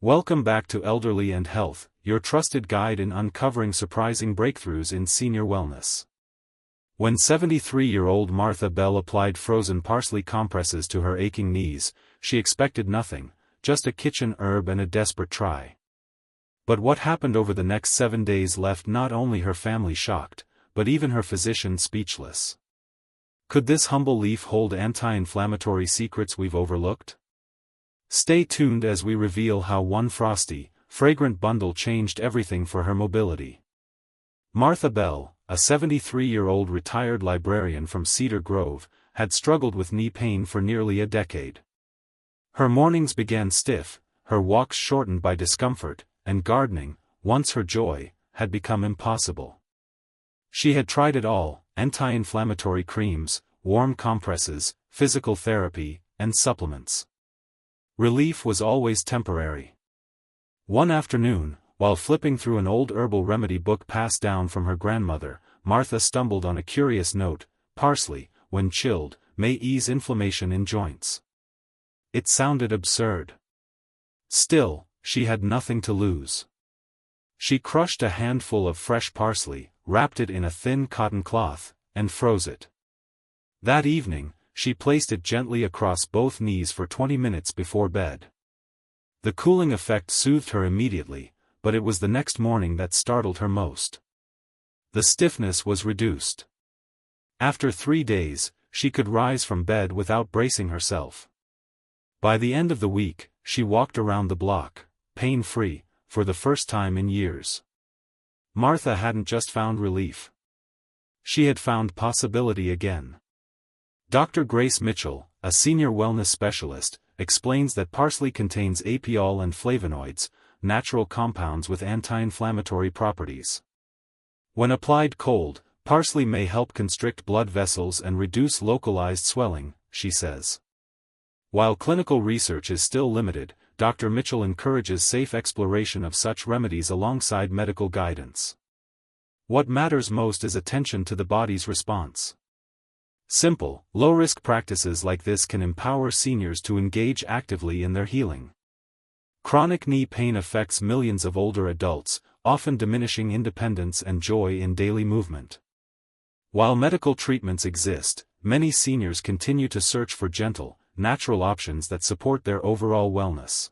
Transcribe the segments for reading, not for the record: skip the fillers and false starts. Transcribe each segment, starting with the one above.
Welcome back to Elderly and Health, your trusted guide in uncovering surprising breakthroughs in senior wellness. When 73-year-old Martha Bell applied frozen parsley compresses to her aching knees, she expected nothing, just a kitchen herb and a desperate try. But what happened over the next 7 days left not only her family shocked, but even her physician speechless. Could this humble leaf hold anti-inflammatory secrets we've overlooked? Stay tuned as we reveal how one frosty, fragrant bundle changed everything for her mobility. Martha Bell, a 73-year-old retired librarian from Cedar Grove, had struggled with knee pain for nearly a decade. Her mornings began stiff, her walks shortened by discomfort, and gardening, once her joy, had become impossible. She had tried it all: anti-inflammatory creams, warm compresses, physical therapy, and supplements. Relief was always temporary. One afternoon, while flipping through an old herbal remedy book passed down from her grandmother, Martha stumbled on a curious note: parsley, when chilled, may ease inflammation in joints. It sounded absurd. Still, she had nothing to lose. She crushed a handful of fresh parsley, wrapped it in a thin cotton cloth, and froze it. That evening, she placed it gently across both knees for 20 minutes before bed. The cooling effect soothed her immediately, but it was the next morning that startled her most. The stiffness was reduced. After 3 days, she could rise from bed without bracing herself. By the end of the week, she walked around the block, pain-free, for the first time in years. Martha hadn't just found relief. She had found possibility again. Dr. Grace Mitchell, a senior wellness specialist, explains that parsley contains apiol and flavonoids, natural compounds with anti-inflammatory properties. When applied cold, parsley may help constrict blood vessels and reduce localized swelling, she says. While clinical research is still limited, Dr. Mitchell encourages safe exploration of such remedies alongside medical guidance. What matters most is attention to the body's response. Simple, low-risk practices like this can empower seniors to engage actively in their healing. Chronic knee pain affects millions of older adults, often diminishing independence and joy in daily movement. While medical treatments exist, many seniors continue to search for gentle, natural options that support their overall wellness.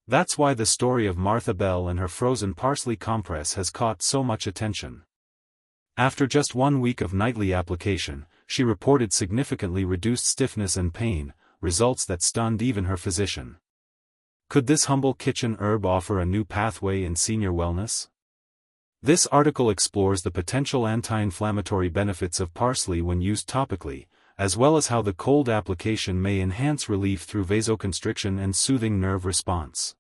That's why the story of Martha Bell and her frozen parsley compress has caught so much attention. After just 1 week of nightly application, she reported significantly reduced stiffness and pain, results that stunned even her physician. Could this humble kitchen herb offer a new pathway in senior wellness? This article explores the potential anti-inflammatory benefits of parsley when used topically, as well as how the cold application may enhance relief through vasoconstriction and soothing nerve response.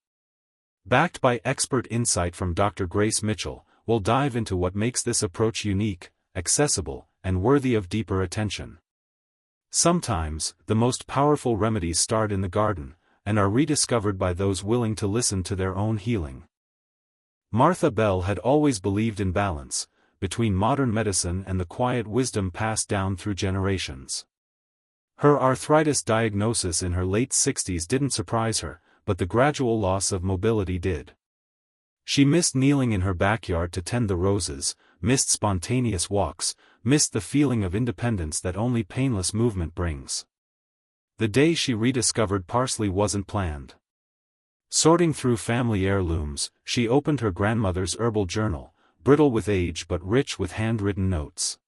Backed by expert insight from Dr. Grace Mitchell, we'll dive into what makes this approach unique, accessible, and worthy of deeper attention. Sometimes, the most powerful remedies start in the garden, and are rediscovered by those willing to listen to their own healing. Martha Bell had always believed in balance between modern medicine and the quiet wisdom passed down through generations. Her arthritis diagnosis in her late 60s didn't surprise her, but the gradual loss of mobility did. She missed kneeling in her backyard to tend the roses, missed spontaneous walks, missed the feeling of independence that only painless movement brings. The day she rediscovered parsley wasn't planned. Sorting through family heirlooms, she opened her grandmother's herbal journal, brittle with age but rich with handwritten notes.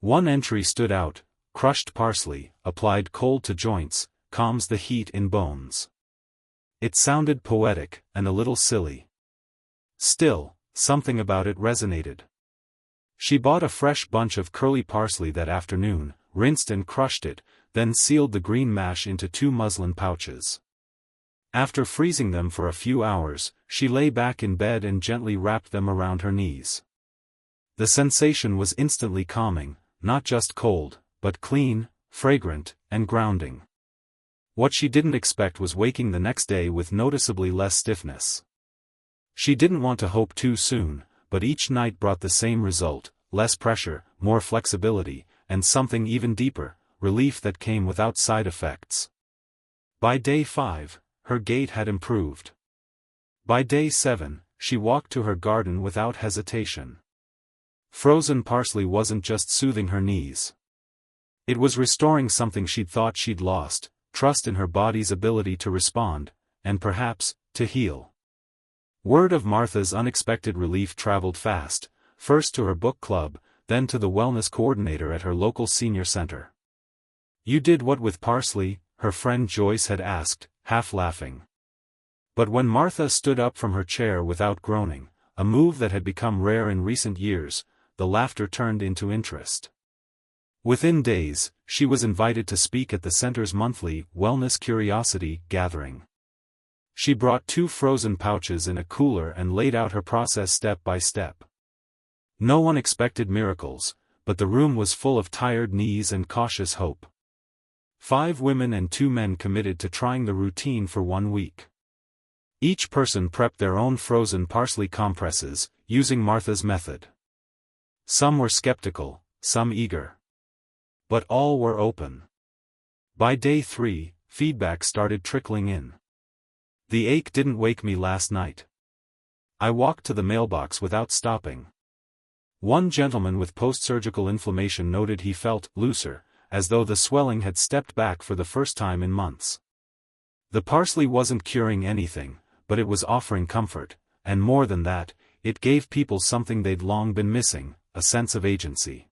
One entry stood out: crushed parsley, applied cold to joints, calms the heat in bones. It sounded poetic, and a little silly. Still, something about it resonated. She bought a fresh bunch of curly parsley that afternoon, rinsed and crushed it, then sealed the green mash into 2 muslin pouches. After freezing them for a few hours, she lay back in bed and gently wrapped them around her knees. The sensation was instantly calming, not just cold, but clean, fragrant, and grounding. What she didn't expect was waking the next day with noticeably less stiffness. She didn't want to hope too soon, but each night brought the same result: less pressure, more flexibility, and something even deeper, relief that came without side effects. By day 5, her gait had improved. By day 7, she walked to her garden without hesitation. Frozen parsley wasn't just soothing her knees. It was restoring something she'd thought she'd lost, trust in her body's ability to respond, and perhaps, to heal. Word of Martha's unexpected relief traveled fast, first to her book club, then to the wellness coordinator at her local senior center. "You did what with parsley?" her friend Joyce had asked, half laughing. But when Martha stood up from her chair without groaning, a move that had become rare in recent years, the laughter turned into interest. Within days, she was invited to speak at the center's monthly Wellness Curiosity gathering. She brought 2 frozen pouches in a cooler and laid out her process step by step. No one expected miracles, but the room was full of tired knees and cautious hope. 5 women and 2 men committed to trying the routine for 1 week. Each person prepped their own frozen parsley compresses, using Martha's method. Some were skeptical, some eager. But all were open. By day 3, feedback started trickling in. "The ache didn't wake me last night. I walked to the mailbox without stopping." One gentleman with post-surgical inflammation noted he felt looser, as though the swelling had stepped back for the first time in months. The parsley wasn't curing anything, but it was offering comfort, and more than that, it gave people something they'd long been missing, a sense of agency.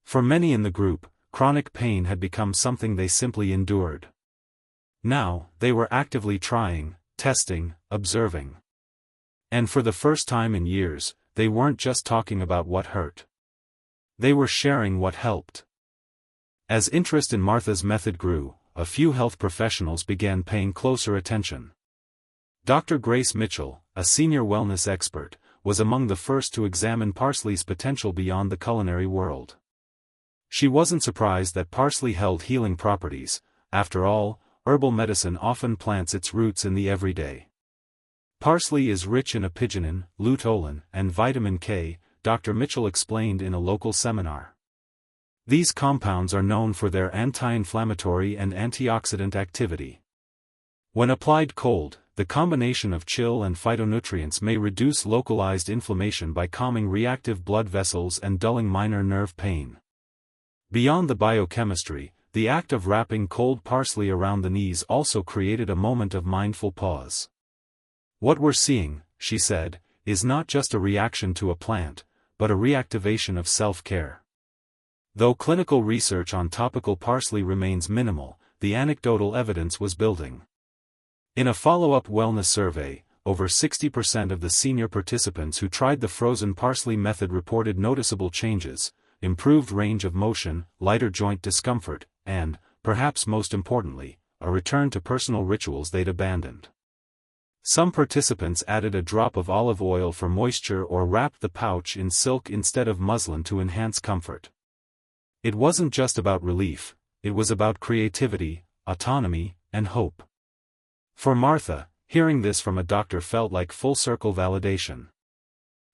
For many in the group, chronic pain had become something they simply endured. Now, they were actively trying, testing, observing. And for the first time in years, they weren't just talking about what hurt. They were sharing what helped. As interest in Martha's method grew, a few health professionals began paying closer attention. Dr. Grace Mitchell, a senior wellness expert, was among the first to examine parsley's potential beyond the culinary world. She wasn't surprised that parsley held healing properties. After all, herbal medicine often plants its roots in the everyday. Parsley is rich in apigenin, luteolin, and vitamin K, Dr. Mitchell explained in a local seminar. These compounds are known for their anti-inflammatory and antioxidant activity. When applied cold, the combination of chill and phytonutrients may reduce localized inflammation by calming reactive blood vessels and dulling minor nerve pain. Beyond the biochemistry, the act of wrapping cold parsley around the knees also created a moment of mindful pause. "What we're seeing," she said, "is not just a reaction to a plant, but a reactivation of self-care." Though clinical research on topical parsley remains minimal, the anecdotal evidence was building. In a follow-up wellness survey, over 60% of the senior participants who tried the frozen parsley method reported noticeable changes: improved range of motion, lighter joint discomfort, and, perhaps most importantly, a return to personal rituals they'd abandoned. Some participants added a drop of olive oil for moisture or wrapped the pouch in silk instead of muslin to enhance comfort. It wasn't just about relief, it was about creativity, autonomy, and hope. For Martha, hearing this from a doctor felt like full-circle validation.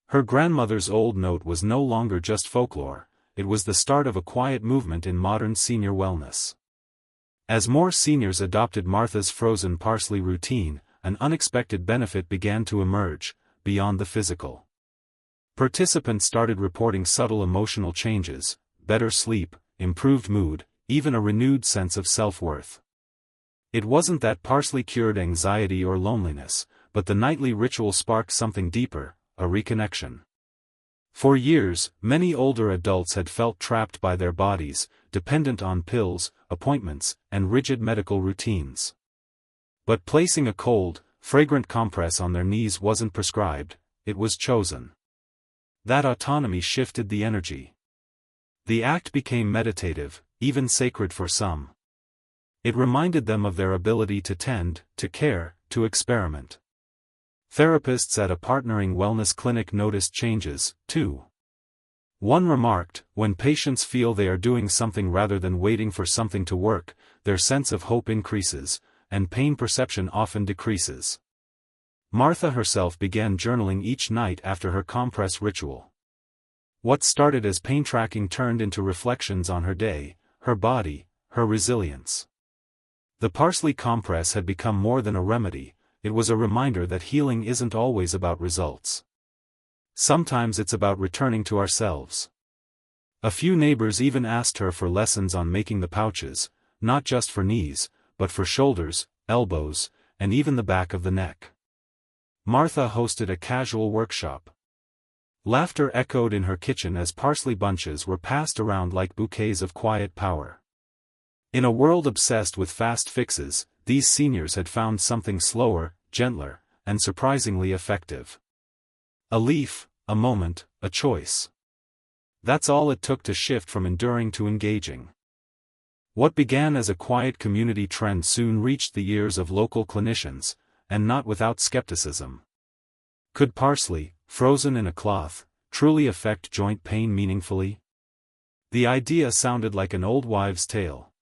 Her grandmother's old note was no longer just folklore, it was the start of a quiet movement in modern senior wellness. As more seniors adopted Martha's frozen parsley routine, an unexpected benefit began to emerge, beyond the physical. Participants started reporting subtle emotional changes: better sleep, improved mood, even a renewed sense of self-worth. It wasn't that parsley cured anxiety or loneliness, but the nightly ritual sparked something deeper, a reconnection. For years, many older adults had felt trapped by their bodies, dependent on pills, appointments, and rigid medical routines. But placing a cold, fragrant compress on their knees wasn't prescribed, it was chosen. That autonomy shifted the energy. The act became meditative, even sacred for some. It reminded them of their ability to tend, to care, to experiment. Therapists at a partnering wellness clinic noticed changes, too. One remarked, "When patients feel they are doing something rather than waiting for something to work, their sense of hope increases, and pain perception often decreases." Martha herself began journaling each night after her compress ritual. What started as pain tracking turned into reflections on her day, her body, her resilience. The parsley compress had become more than a remedy, it was a reminder that healing isn't always about results. Sometimes it's about returning to ourselves. A few neighbors even asked her for lessons on making the pouches, not just for knees, but for shoulders, elbows, and even the back of the neck. Martha hosted a casual workshop. Laughter echoed in her kitchen as parsley bunches were passed around like bouquets of quiet power. In a world obsessed with fast fixes, these seniors had found something slower, gentler, and surprisingly effective. A leaf, a moment, a choice. That's all it took to shift from enduring to engaging. What began as a quiet community trend soon reached the ears of local clinicians, and not without skepticism. Could parsley, frozen in a cloth, truly affect joint pain meaningfully? The idea sounded like an old wives' tale.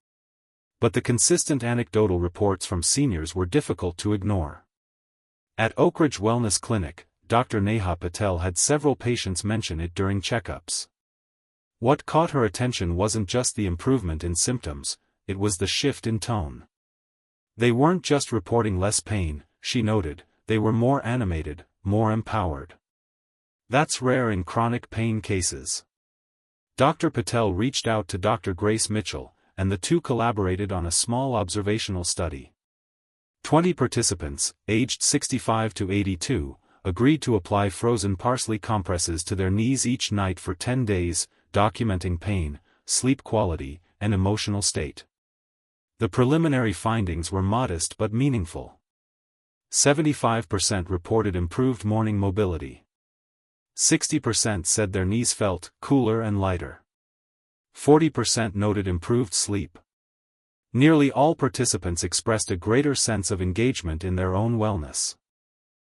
But the consistent anecdotal reports from seniors were difficult to ignore. At Oak Ridge Wellness Clinic, Dr. Neha Patel had several patients mention it during checkups. What caught her attention wasn't just the improvement in symptoms, it was the shift in tone. They weren't just reporting less pain, she noted, they were more animated, more empowered. That's rare in chronic pain cases. Dr. Patel reached out to Dr. Grace Mitchell, and the two collaborated on a small observational study. 20 participants, aged 65 to 82, agreed to apply frozen parsley compresses to their knees each night for 10 days, documenting pain, sleep quality, and emotional state. The preliminary findings were modest but meaningful. 75% reported improved morning mobility. 60% said their knees felt cooler and lighter. 40% noted improved sleep. Nearly all participants expressed a greater sense of engagement in their own wellness.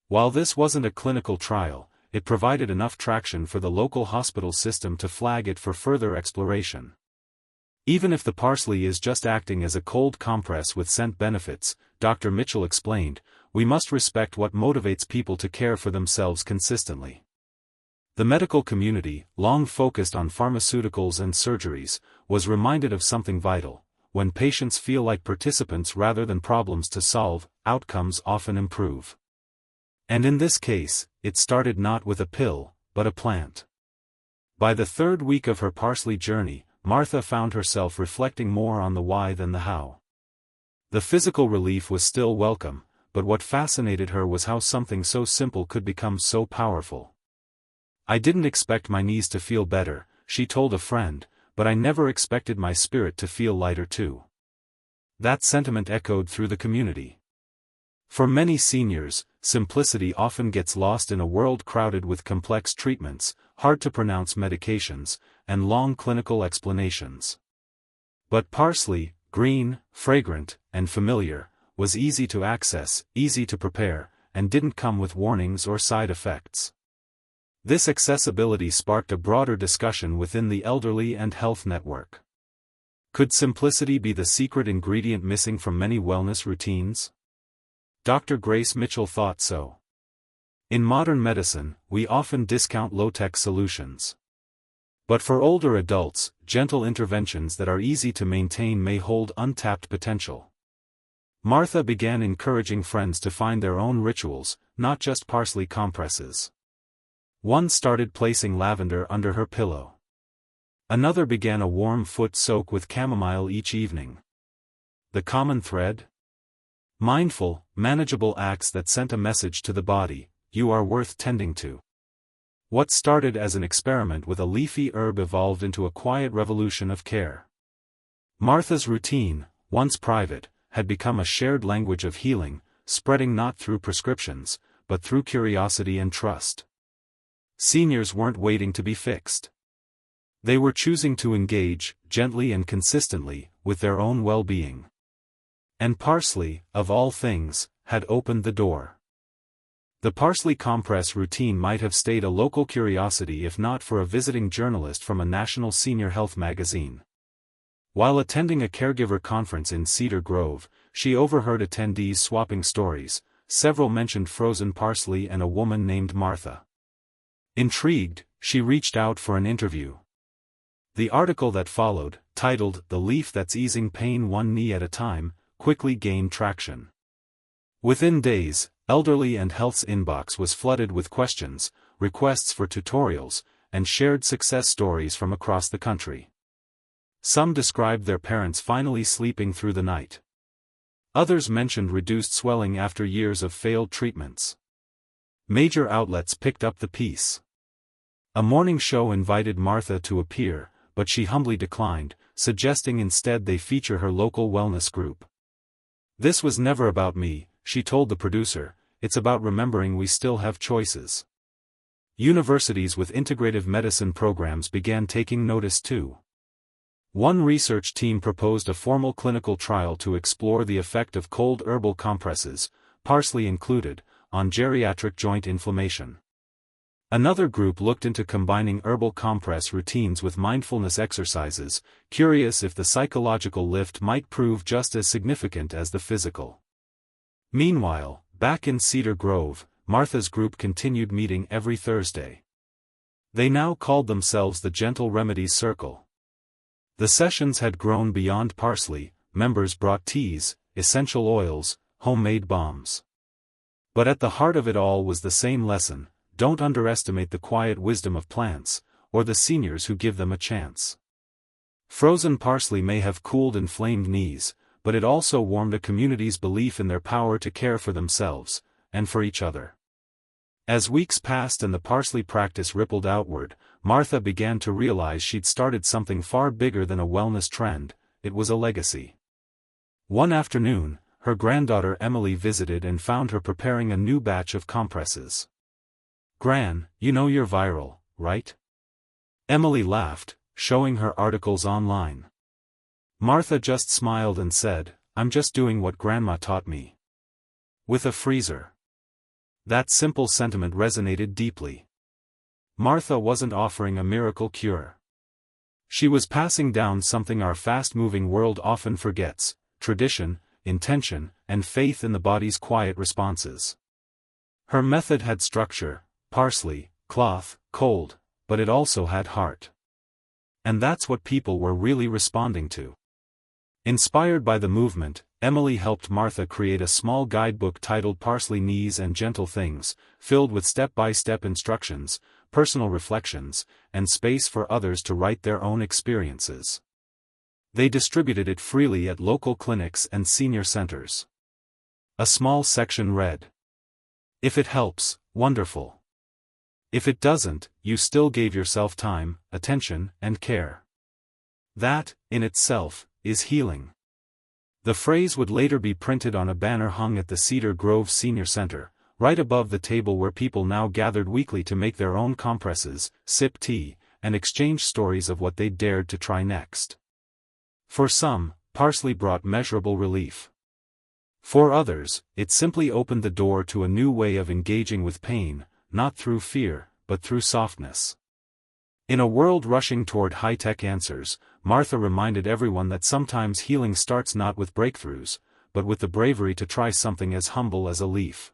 While this wasn't a clinical trial, it provided enough traction for the local hospital system to flag it for further exploration. Even if the parsley is just acting as a cold compress with scent benefits, Dr. Mitchell explained, we must respect what motivates people to care for themselves consistently. The medical community, long focused on pharmaceuticals and surgeries, was reminded of something vital. When patients feel like participants rather than problems to solve, outcomes often improve. And in this case, it started not with a pill, but a plant. By the third week of her parsley journey, Martha found herself reflecting more on the why than the how. The physical relief was still welcome, but what fascinated her was how something so simple could become so powerful. I didn't expect my knees to feel better, she told a friend, but I never expected my spirit to feel lighter too. That sentiment echoed through the community. For many seniors, simplicity often gets lost in a world crowded with complex treatments, hard-to-pronounce medications, and long clinical explanations. But parsley, green, fragrant, and familiar, was easy to access, easy to prepare, and didn't come with warnings or side effects. This accessibility sparked a broader discussion within the elderly and health network. Could simplicity be the secret ingredient missing from many wellness routines? Dr. Grace Mitchell thought so. In modern medicine, we often discount low-tech solutions. But for older adults, gentle interventions that are easy to maintain may hold untapped potential. Martha began encouraging friends to find their own rituals, not just parsley compresses. One started placing lavender under her pillow. Another began a warm foot soak with chamomile each evening. The common thread? Mindful, manageable acts that sent a message to the body, you are worth tending to. What started as an experiment with a leafy herb evolved into a quiet revolution of care. Martha's routine, once private, had become a shared language of healing, spreading not through prescriptions, but through curiosity and trust. Seniors weren't waiting to be fixed. They were choosing to engage, gently and consistently, with their own well-being. And parsley, of all things, had opened the door. The parsley compress routine might have stayed a local curiosity if not for a visiting journalist from a national senior health magazine. While attending a caregiver conference in Cedar Grove, she overheard attendees swapping stories. Several mentioned frozen parsley and a woman named Martha. Intrigued, she reached out for an interview. The article that followed, titled "The Leaf That's Easing Pain One Knee at a Time," quickly gained traction. Within days, Elderly and Health's inbox was flooded with questions, requests for tutorials, and shared success stories from across the country. Some described their parents finally sleeping through the night. Others mentioned reduced swelling after years of failed treatments. Major outlets picked up the piece. A morning show invited Martha to appear, but she humbly declined, suggesting instead they feature her local wellness group. "This was never about me," she told the producer, "it's about remembering we still have choices." Universities with integrative medicine programs began taking notice too. One research team proposed a formal clinical trial to explore the effect of cold herbal compresses, Parsley included, on geriatric joint inflammation. Another group looked into combining herbal compress routines with mindfulness exercises, curious if the psychological lift might prove just as significant as the physical. Meanwhile, back in Cedar Grove, Martha's group continued meeting every Thursday. They now called themselves the Gentle Remedies Circle. The sessions had grown beyond Parsley. Members brought teas, essential oils, homemade balms. But at the heart of it all was the same lesson: don't underestimate the quiet wisdom of plants, or the seniors who give them a chance. Frozen parsley may have cooled inflamed knees, but it also warmed a community's belief in their power to care for themselves, and for each other. As weeks passed and the parsley practice rippled outward, Martha began to realize she'd started something far bigger than a wellness trend. It was a legacy. One afternoon, her granddaughter Emily visited and found her preparing a new batch of compresses. "Gran, you know you're viral, right?" Emily laughed, showing her articles online. Martha just smiled and said, "I'm just doing what Grandma taught me." With a freezer. That simple sentiment resonated deeply. Martha wasn't offering a miracle cure. She was passing down something our fast-moving world often forgets: tradition, intention, and faith in the body's quiet responses. Her method had structure: parsley, cloth, cold, but it also had heart. And that's what people were really responding to. Inspired by the movement, Emily helped Martha create a small guidebook titled Parsley Knees and Gentle Things, filled with step-by-step instructions, personal reflections, and space for others to write their own experiences. They distributed it freely at local clinics and senior centers. A small section read, "If it helps, wonderful. If it doesn't, you still gave yourself time, attention, and care. That, in itself, is healing." The phrase would later be printed on a banner hung at the Cedar Grove Senior Center, right above the table where people now gathered weekly to make their own compresses, sip tea, and exchange stories of what they dared to try next. For some, parsley brought measurable relief. For others, it simply opened the door to a new way of engaging with pain, not through fear, but through softness. In a world rushing toward high-tech answers, Martha reminded everyone that sometimes healing starts not with breakthroughs, but with the bravery to try something as humble as a leaf.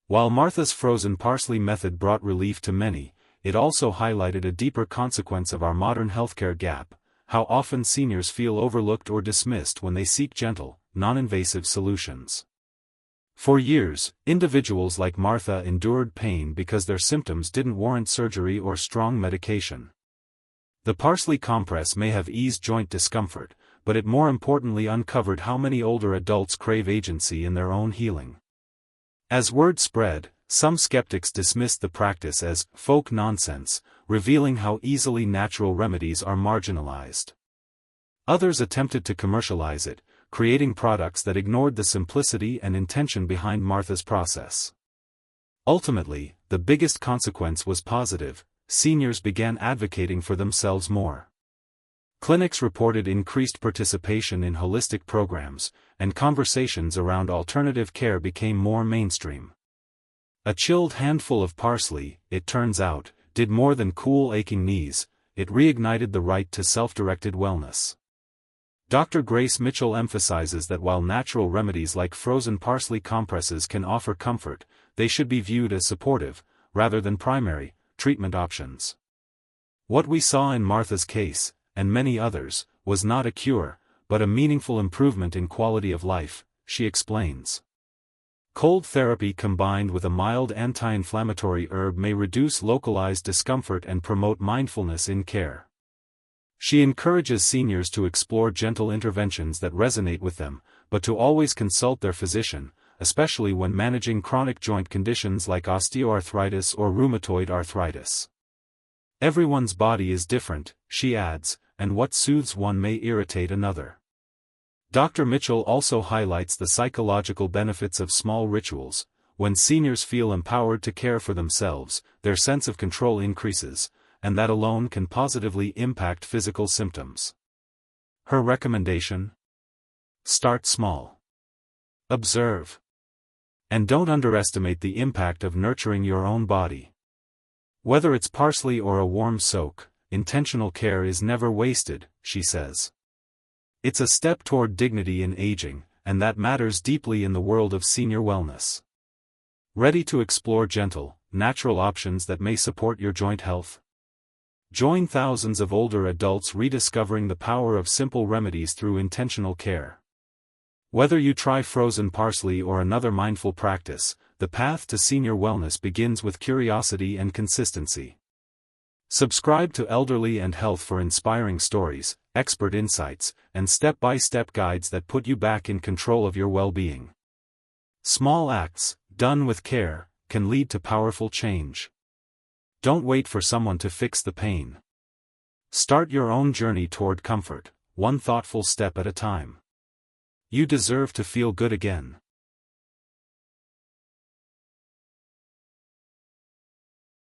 While Martha's frozen parsley method brought relief to many, it also highlighted a deeper consequence of our modern healthcare gap: how often seniors feel overlooked or dismissed when they seek gentle, non-invasive solutions. For years, individuals like Martha endured pain because their symptoms didn't warrant surgery or strong medication. The parsley compress may have eased joint discomfort, but it more importantly uncovered how many older adults crave agency in their own healing. As word spread, some skeptics dismissed the practice as folk nonsense, revealing how easily natural remedies are marginalized. Others attempted to commercialize it, creating products that ignored the simplicity and intention behind Martha's process. Ultimately, the biggest consequence was positive: seniors began advocating for themselves more. Clinics reported increased participation in holistic programs, and conversations around alternative care became more mainstream. A chilled handful of parsley, it turns out, did more than cool aching knees. It reignited the right to self-directed wellness. Dr. Grace Mitchell emphasizes that while natural remedies like frozen parsley compresses can offer comfort, they should be viewed as supportive, rather than primary, treatment options. What we saw in Martha's case, and many others, was not a cure, but a meaningful improvement in quality of life, she explains. Cold therapy combined with a mild anti-inflammatory herb may reduce localized discomfort and promote mindfulness in care. She encourages seniors to explore gentle interventions that resonate with them, but to always consult their physician, especially when managing chronic joint conditions like osteoarthritis or rheumatoid arthritis. Everyone's body is different, she adds, and what soothes one may irritate another. Dr. Mitchell also highlights the psychological benefits of small rituals. When seniors feel empowered to care for themselves, their sense of control increases, and that alone can positively impact physical symptoms. Her recommendation? Start small. Observe. And don't underestimate the impact of nurturing your own body. Whether it's parsley or a warm soak, intentional care is never wasted, she says. It's a step toward dignity in aging, and that matters deeply in the world of senior wellness. Ready to explore gentle, natural options that may support your joint health? Join thousands of older adults rediscovering the power of simple remedies through intentional care. Whether you try frozen parsley or another mindful practice, the path to senior wellness begins with curiosity and consistency. Subscribe to Elderly and Health for inspiring stories, expert insights, and step-by-step guides that put you back in control of your well-being. Small acts, done with care, can lead to powerful change. Don't wait for someone to fix the pain. Start your own journey toward comfort, one thoughtful step at a time. You deserve to feel good again.